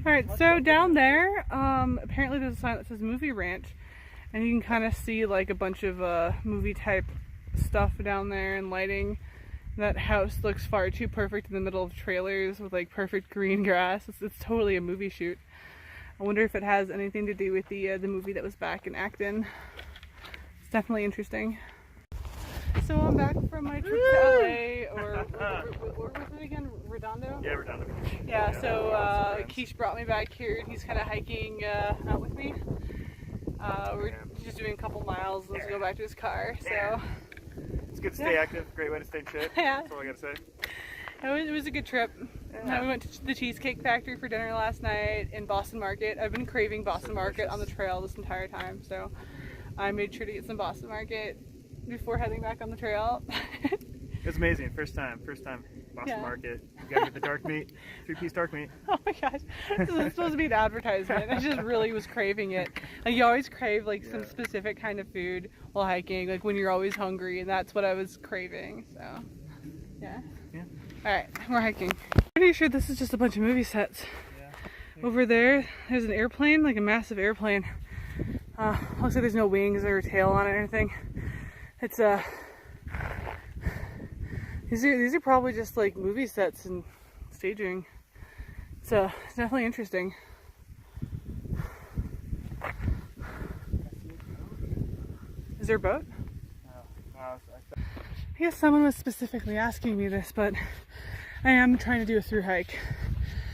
Alright, so down there, apparently there's a sign that says Movie Ranch, and you can kind of see like a bunch of movie type stuff down there and lighting. That house looks far too perfect in the middle of trailers with like perfect green grass. It's totally a movie shoot. I wonder if it has anything to do with the movie that was back in Acton. It's definitely interesting. So I'm back from my trip to LA, or where was it again? Redondo? Yeah, Redondo. Yeah, so Keish brought me back here and he's kind of hiking out with me. We're just doing a couple miles and let's go back to his car. So it's good to stay active, great way to stay in shape. Yeah. That's all I gotta say. It was a good trip. Yeah. We went to the Cheesecake Factory for dinner last night in Boston Market. I've been craving Boston Market on the trail this entire time, so I made sure to get some Boston Market before heading back on the trail. It was amazing. First time Boston Market. You gotta get the dark meat, 3-piece dark meat. Oh my gosh, this is supposed to be an advertisement. I just really was craving it. Like you always crave like some specific kind of food while hiking, like when you're always hungry, and that's what I was craving. So yeah. All right, we're hiking. Pretty sure this is just a bunch of movie sets. Yeah. Over there's an airplane, like a massive airplane. Looks like there's no wings or tail on it or anything. It's these are probably just like movie sets and staging. It's definitely interesting. Is there a boat? I guess someone was specifically asking me this, but I am trying to do a through hike.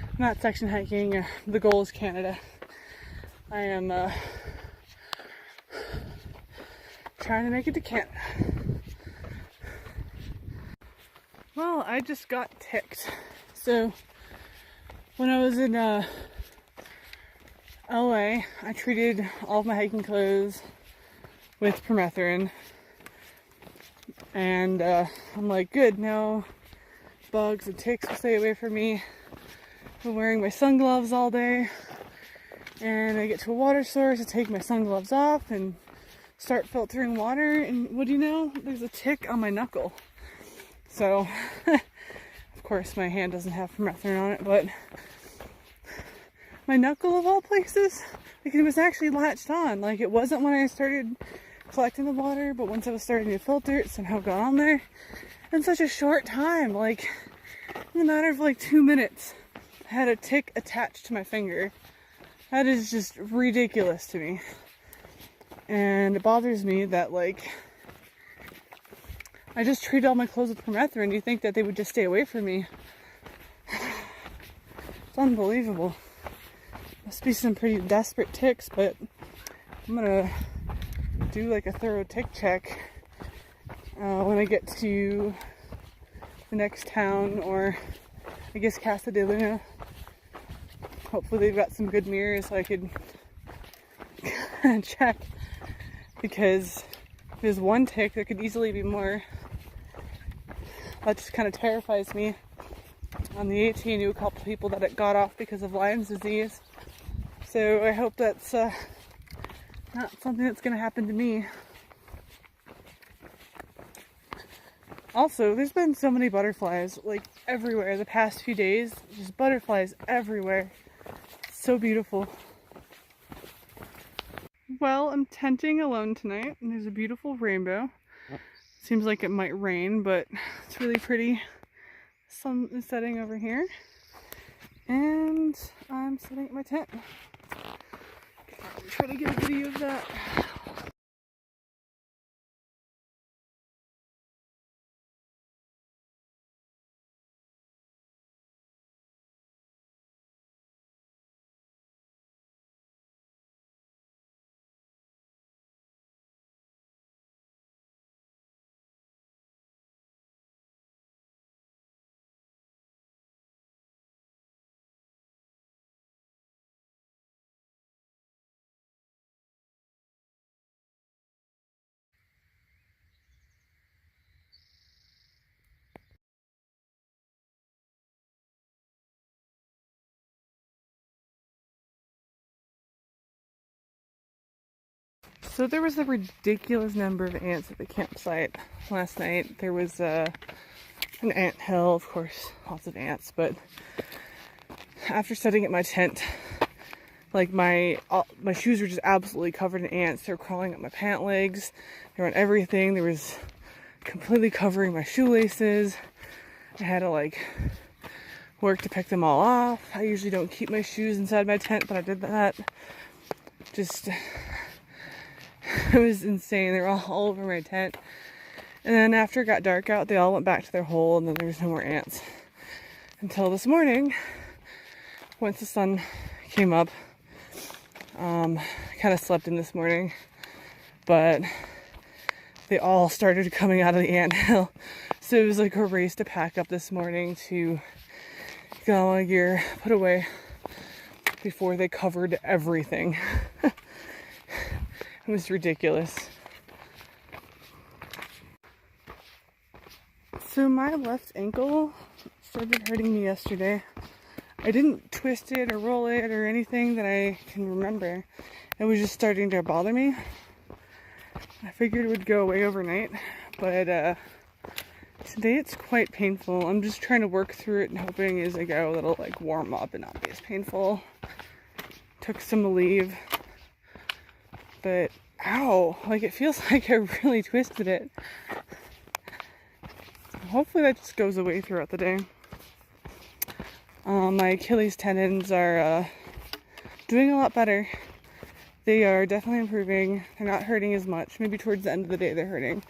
I'm not section hiking. The goal is Canada. I am trying to make it to Canada. Well, I just got ticked. So when I was in LA, I treated all of my hiking clothes with permethrin. And I'm like, good, no bugs and ticks will stay away from me. I'm wearing my sungloves all day. And I get to a water source, I take my sungloves off and start filtering water. And what do you know? There's a tick on my knuckle. So, of course, my hand doesn't have permethrin on it, but my knuckle of all places, like it was actually latched on. Like it wasn't when I started collecting the water, but once I was starting to filter, it somehow got on there in such a short time. Like in a matter of like 2 minutes, I had a tick attached to my finger. That is just ridiculous to me. And it bothers me that like I just treat all my clothes with permethrin. You think that they would just stay away from me? It's unbelievable. Must be some pretty desperate ticks, but I'm gonna do like a thorough tick check when I get to the next town, or I guess Casa de Luna. Hopefully they've got some good mirrors so I could check, because there's one tick, there could easily be more. That just kind of terrifies me. On the 18, I knew a couple people that it got off because of Lyme's disease. So I hope that's not something that's going to happen to me. Also, there's been so many butterflies, like everywhere the past few days. Just butterflies everywhere. It's so beautiful. Well, I'm tenting alone tonight, and there's a beautiful rainbow. Seems like it might rain, but it's really pretty. Sun is setting over here, and I'm setting up my tent. Try to get a video of that. So there was a ridiculous number of ants at the campsite last night. There was an ant hill, of course, lots of ants, but after setting up my tent, like my shoes were just absolutely covered in ants. They were crawling up my pant legs. They were on everything. There was completely covering my shoelaces. I had to like work to pick them all off. I usually don't keep my shoes inside my tent, but I did that. Just, it was insane. They were all over my tent. And then after it got dark out, they all went back to their hole, and then there was no more ants. Until this morning, once the sun came up. Kind of slept in this morning, but they all started coming out of the anthill. So it was like a race to pack up this morning to get all my gear put away before they covered everything. It was ridiculous. So my left ankle started hurting me yesterday. I didn't twist it or roll it or anything that I can remember. It was just starting to bother me. I figured it would go away overnight, but today it's quite painful. I'm just trying to work through it and hoping as I go it'll like warm up and not be as painful. Took some Aleve, but ow, like it feels like I really twisted it. Hopefully that just goes away throughout the day. My Achilles tendons are doing a lot better. They are definitely improving. They're not hurting as much. Maybe towards the end of the day they're hurting.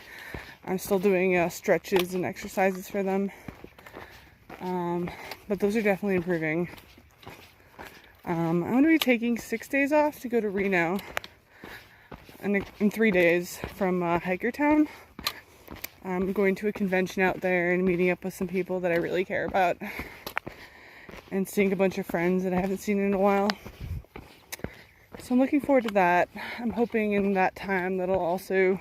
I'm still doing stretches and exercises for them. But those are definitely improving. I'm going to be taking 6 days off to go to Reno in 3 days from Hikertown. I'm going to a convention out there and meeting up with some people that I really care about. And seeing a bunch of friends that I haven't seen in a while. So I'm looking forward to that. I'm hoping in that time that'll also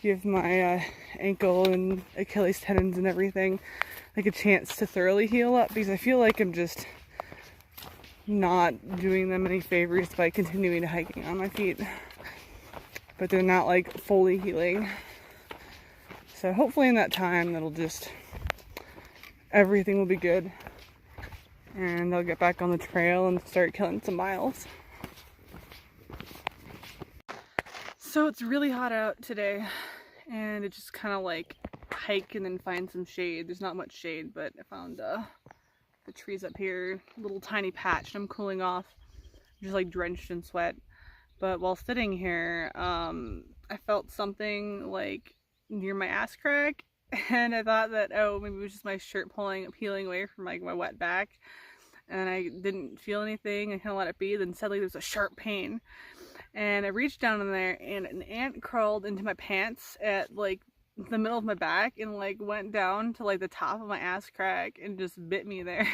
give my ankle and Achilles tendons and everything like a chance to thoroughly heal up, because I feel like I'm just not doing them any favors by continuing to hiking on my feet. But they're not like fully healing. So hopefully in that time that'll just, everything will be good. And I'll get back on the trail and start killing some miles. So it's really hot out today, and it just kind of like hike and then find some shade. There's not much shade, but I found the trees up here, little tiny patch, and I'm cooling off. I'm just like drenched in sweat. But while sitting here, I felt something like near my ass crack, and I thought that, oh, maybe it was just my shirt peeling away from like my wet back. And I didn't feel anything. I kind of let it be. Then suddenly there's a sharp pain. And I reached down in there and an ant crawled into my pants at like the middle of my back and like went down to like the top of my ass crack and just bit me there.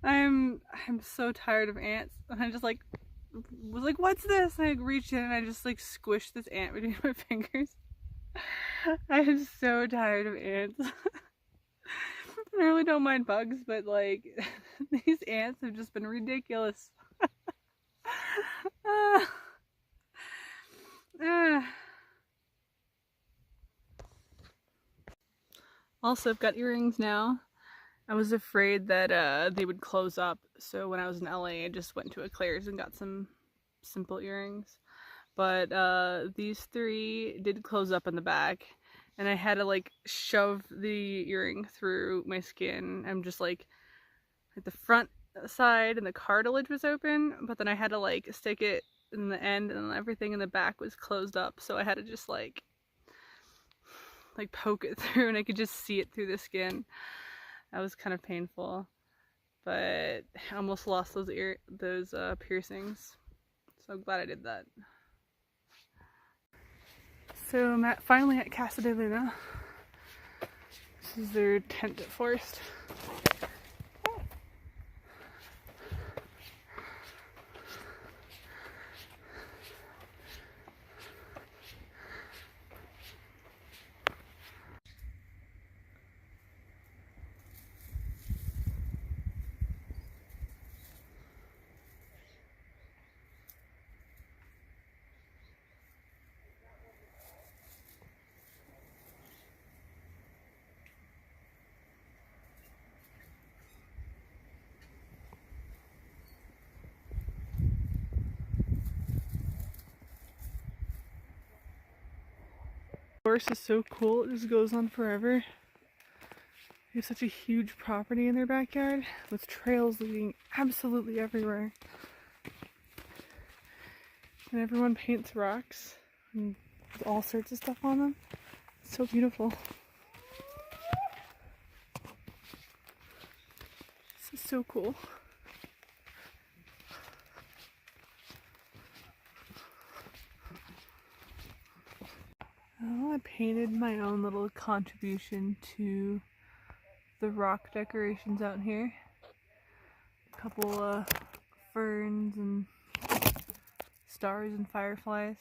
I'm so tired of ants. And I just like was like, what's this? And I reached in and I just like squished this ant between my fingers. I am so tired of ants. I really don't mind bugs, but like these ants have just been ridiculous. Also, I've got earrings now. I was afraid that they would close up, so when I was in LA I just went to a Claire's and got some simple earrings. But these three did close up in the back. And I had to like shove the earring through my skin. I'm just like the front side and the cartilage was open, but then I had to like stick it in the end and everything in the back was closed up. So I had to just like poke it through and I could just see it through the skin. That was kind of painful, but I almost lost those piercings. So I'm glad I did that. So I'm finally at Casa de Luna. This is their tent at Forest. forest is so cool, it just goes on forever. They have such a huge property in their backyard with trails leading absolutely everywhere. And everyone paints rocks and with all sorts of stuff on them. It's so beautiful. This is so cool. Well, I painted my own little contribution to the rock decorations out here. A couple ferns and stars and fireflies.